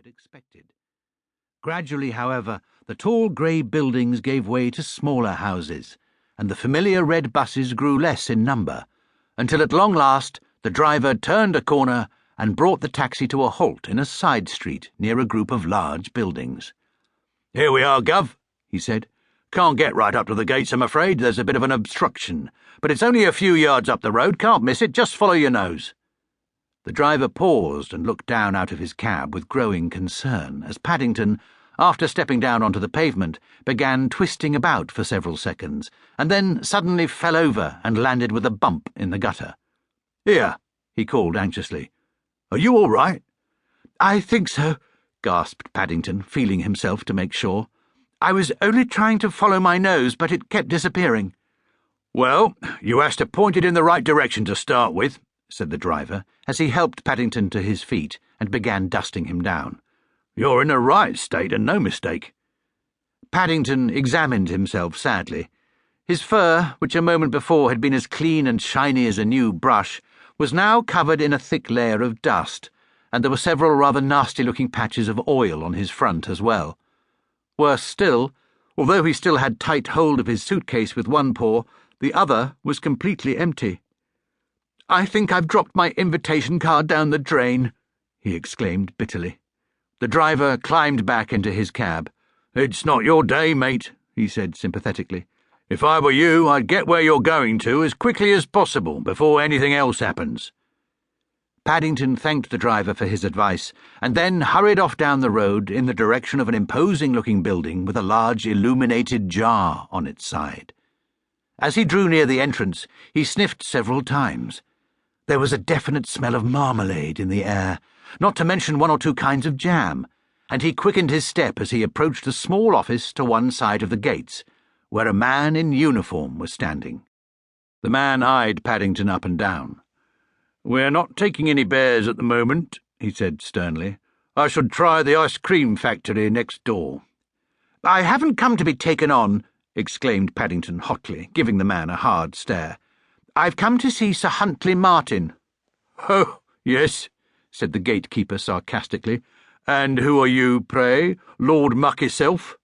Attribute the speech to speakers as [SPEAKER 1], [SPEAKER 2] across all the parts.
[SPEAKER 1] had expected. Gradually, however, the tall grey buildings gave way to smaller houses, and the familiar red buses grew less in number, until at long last the driver turned a corner and brought the taxi to a halt in a side street near a group of large buildings. "Here we are, Gov," he said. "Can't get right up to the gates, I'm afraid. There's a bit of an obstruction. But it's only a few yards up the road. Can't miss it. Just follow your nose." The driver paused and looked down out of his cab with growing concern as Paddington, after stepping down onto the pavement, began twisting about for several seconds, and then suddenly fell over and landed with a bump in the gutter. "Here," he called anxiously. "Are you all right?"
[SPEAKER 2] "I think so," gasped Paddington, feeling himself to make sure. "I was only trying to follow my nose, but it kept disappearing."
[SPEAKER 1] "Well, you has to point it in the right direction to start with," said the driver, as he helped Paddington to his feet and began dusting him down. "You're in the right state and no mistake."
[SPEAKER 2] Paddington examined himself sadly. His fur, which a moment before had been as clean and shiny as a new brush, was now covered in a thick layer of dust, and there were several rather nasty-looking patches of oil on his front as well. Worse still, although he still had tight hold of his suitcase with one paw, the other was completely empty. "I think I've dropped my invitation card down the drain," he exclaimed bitterly. The driver climbed back into his cab.
[SPEAKER 1] "It's not your day, mate," he said sympathetically. "If I were you, I'd get where you're going to as quickly as possible before anything else happens."
[SPEAKER 2] Paddington thanked the driver for his advice, and then hurried off down the road in the direction of an imposing-looking building with a large illuminated jar on its side. As he drew near the entrance, he sniffed several times. There was a definite smell of marmalade in the air, not to mention one or two kinds of jam, and he quickened his step as he approached the small office to one side of the gates, where a man in uniform was standing. The man eyed Paddington up and down.
[SPEAKER 1] "We're not taking any bears at the moment," he said sternly. "I should try the ice cream factory next door."
[SPEAKER 2] "I haven't come to be taken on," exclaimed Paddington hotly, giving the man a hard stare. "I've come to see Sir Huntley Martin."
[SPEAKER 1] "Oh, yes," said the gatekeeper sarcastically. "And who are you, pray? Lord Muck himself?"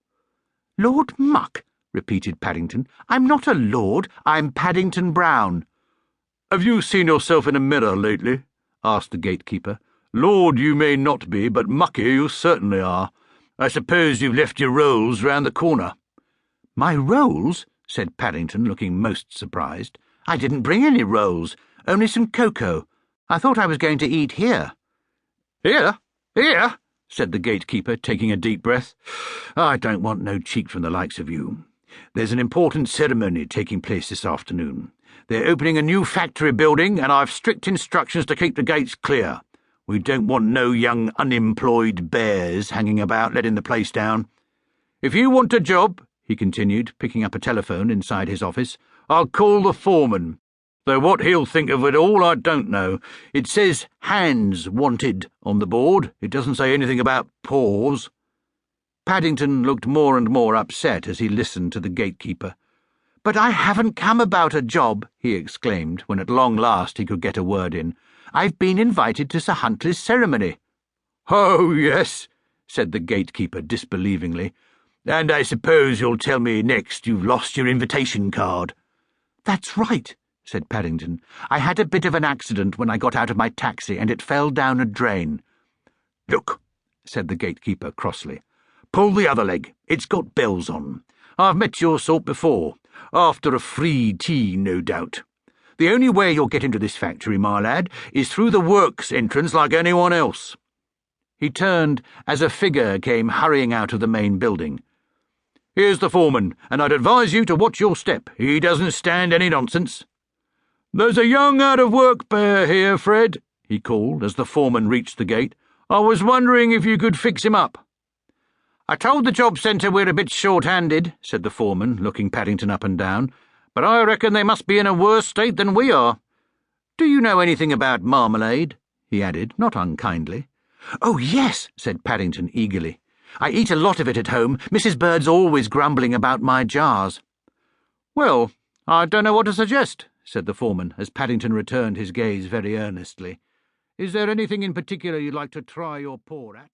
[SPEAKER 2] "Lord Muck?" repeated Paddington. "I'm not a lord. I'm Paddington Brown."
[SPEAKER 1] "Have you seen yourself in a mirror lately?" asked the gatekeeper. "Lord you may not be, but mucky you certainly are. I suppose you've left your rolls round the corner."
[SPEAKER 2] "My rolls?" said Paddington, looking most surprised. "I didn't bring any rolls, only some cocoa. I thought I was going to eat here."
[SPEAKER 1] "Here? Here?" said the gatekeeper, taking a deep breath. "I don't want no cheek from the likes of you. There's an important ceremony taking place this afternoon. They're opening a new factory building, and I've strict instructions to keep the gates clear. We don't want no young unemployed bears hanging about letting the place down. If you want a job," he continued, picking up a telephone inside his office, "I'll call the foreman. Though what he'll think of it all, I don't know. It says hands wanted on the board. It doesn't say anything about paws."
[SPEAKER 2] Paddington looked more and more upset as he listened to the gatekeeper. "But I haven't come about a job," he exclaimed, when at long last he could get a word in. "I've been invited to Sir Huntley's ceremony."
[SPEAKER 1] "Oh, yes," said the gatekeeper disbelievingly. "And I suppose you'll tell me next you've lost your invitation card."
[SPEAKER 2] "That's right," said Paddington. "I had a bit of an accident when I got out of my taxi, and it fell down a drain."
[SPEAKER 1] "Look," said the gatekeeper crossly. "Pull the other leg. It's got bells on. I've met your sort before. After a free tea, no doubt. The only way you'll get into this factory, my lad, is through the works entrance like anyone else."
[SPEAKER 2] He turned as a figure came hurrying out of the main building.
[SPEAKER 1] "Here's the foreman, and I'd advise you to watch your step. He doesn't stand any nonsense." "There's a young out-of-work bear here, Fred," he called as the foreman reached the gate. "I was wondering if you could fix him up."
[SPEAKER 2] "I told the job centre we're a bit short-handed," said the foreman, looking Paddington up and down, "but I reckon they must be in a worse state than we are. Do you know anything about marmalade?" he added, not unkindly. "Oh, yes," said Paddington eagerly. "I eat a lot of it at home. Mrs. Bird's always grumbling about my jars."
[SPEAKER 1] "Well, I don't know what to suggest," said the foreman, as Paddington returned his gaze very earnestly. "Is there anything in particular you'd like to try your paw at?"